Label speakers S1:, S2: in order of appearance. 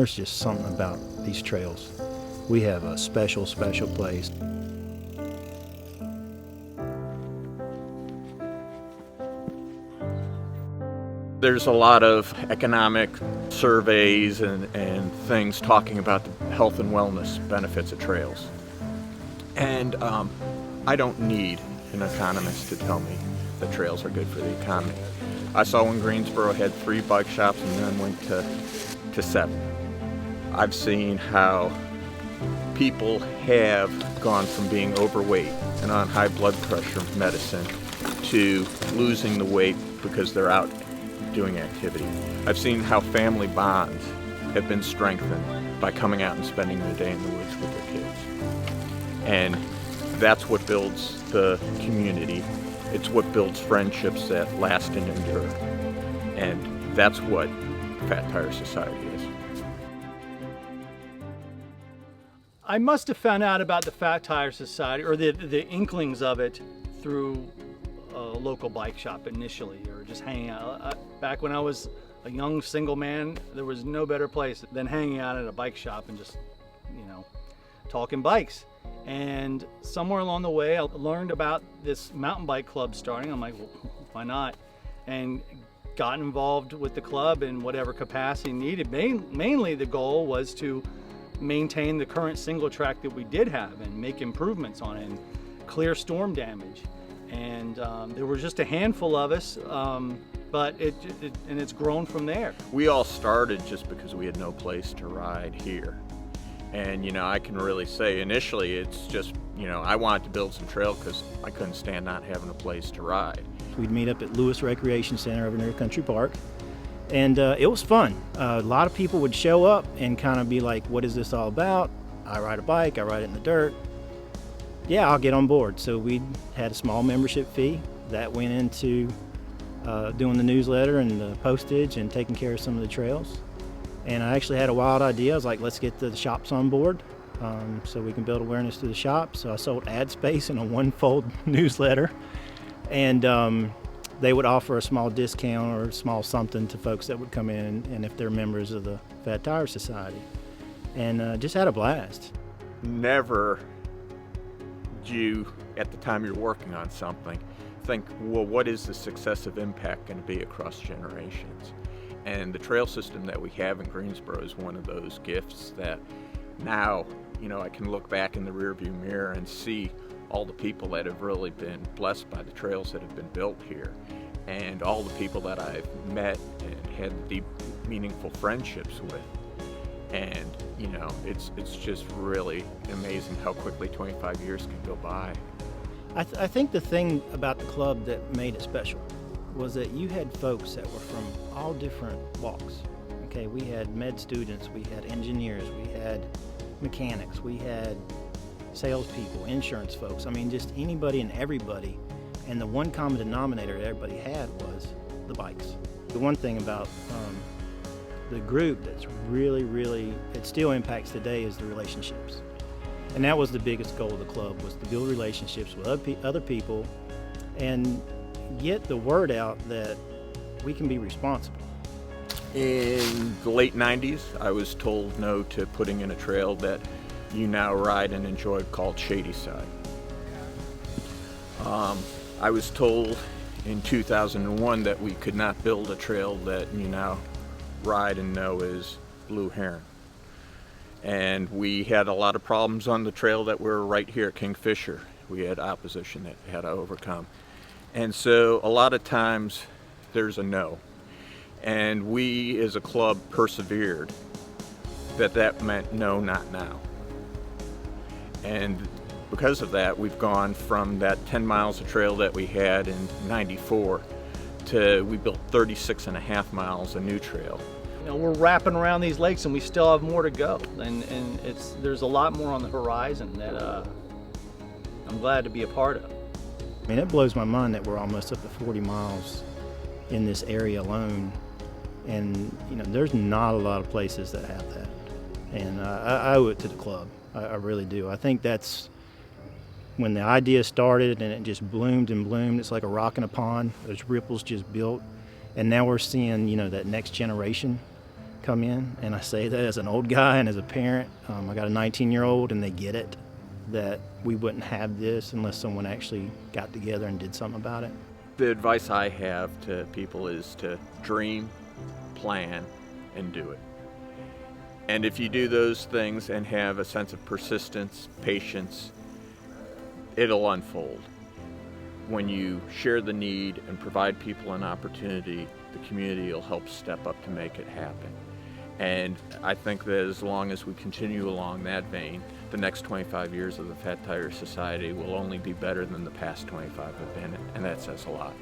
S1: There's just something about these trails. We have a special place.
S2: There's a lot of economic surveys and things talking about the health and wellness benefits of trails. And I don't need an economist to tell me that trails are good for the economy. I saw when Greensboro had 3 bike shops and then went to 7. I've seen how people have gone from being overweight and on high blood pressure medicine to losing the weight because they're out doing activity. I've seen how family bonds have been strengthened by coming out and spending the day in the woods with their kids. And that's what builds the community. It's what builds friendships that last and endure. And that's what Fat Tire Society is.
S3: I must have found out about the Fat Tire Society, or the inklings of it, through a local bike shop initially, or just hanging out. Back when I was a young single man, there was no better place than hanging out at a bike shop and just, talking bikes. And somewhere along the way, I learned about this mountain bike club starting. I'm like, well, why not? And got involved with the club in whatever capacity needed. Mainly the goal was to maintain the current single track that we did have and make improvements on it and clear storm damage. And there were just a handful of us, but it's grown from there.
S2: We all started just because we had no place to ride here. And I can really say initially it's just, I wanted to build some trail because I couldn't stand not having a place to ride.
S1: We'd meet up at Lewis Recreation Center over near Country Park. And it was fun. A lot of people would show up and kind of be like, what is this all about? I ride a bike, I ride it in the dirt. Yeah, I'll get on board. So we had a small membership fee that went into doing the newsletter and the postage and taking care of some of the trails. And I actually had a wild idea. I was like, let's get the shops on board so we can build awareness to the shop. So I sold ad space in a one-fold newsletter. And they would offer a small discount or a small something to folks that would come in and if they're members of the Fat Tire Society. And just had a blast.
S2: Never do you, at the time you're working on something, think, well, what is the successive impact going to be across generations? And the trail system that we have in Greensboro is one of those gifts that now, I can look back in the rearview mirror and see all the people that have really been blessed by the trails that have been built here, and all the people that I've met and had deep, meaningful friendships with. And, it's just really amazing how quickly 25 years can go by.
S1: I think the thing about the club that made it special was that you had folks that were from all different walks. Okay, we had med students, we had engineers, we had mechanics, we had salespeople, insurance folks. I mean, just anybody and everybody. And the one common denominator everybody had was the bikes. The one thing about the group that's really, it still impacts today is the relationships. And that was the biggest goal of the club, was to build relationships with other people and get the word out that we can be responsible.
S2: In the late 90s, I was told no to putting in a trail that you now ride and enjoy called Shady Side. I was told in 2001 that we could not build a trail that you now ride and know is Blue Heron. And we had a lot of problems on the trail that were right here at Kingfisher. We had opposition that we had to overcome. And so a lot of times there's a no. And we as a club persevered that meant no, not now. And because of that, we've gone from that 10 miles of trail that we had in 94 to we built 36 and a half miles of new trail.
S3: We're wrapping around these lakes and we still have more to go. And there's a lot more on the horizon that I'm glad to be a part of.
S1: I mean, it blows my mind that we're almost up to 40 miles in this area alone. And, there's not a lot of places that have that. And I owe it to the club. I really do. I think that's when the idea started and it just bloomed and bloomed. It's like a rock in a pond. Those ripples just built. And now we're seeing, that next generation come in, and I say that as an old guy and as a parent. I got a 19-year-old, and they get it, that we wouldn't have this unless someone actually got together and did something about it.
S2: The advice I have to people is to dream, plan, and do it. And if you do those things and have a sense of persistence, patience, it'll unfold. When you share the need and provide people an opportunity, the community will help step up to make it happen. And I think that as long as we continue along that vein, the next 25 years of the Fat Tire Society will only be better than the past 25 have been, and that says a lot.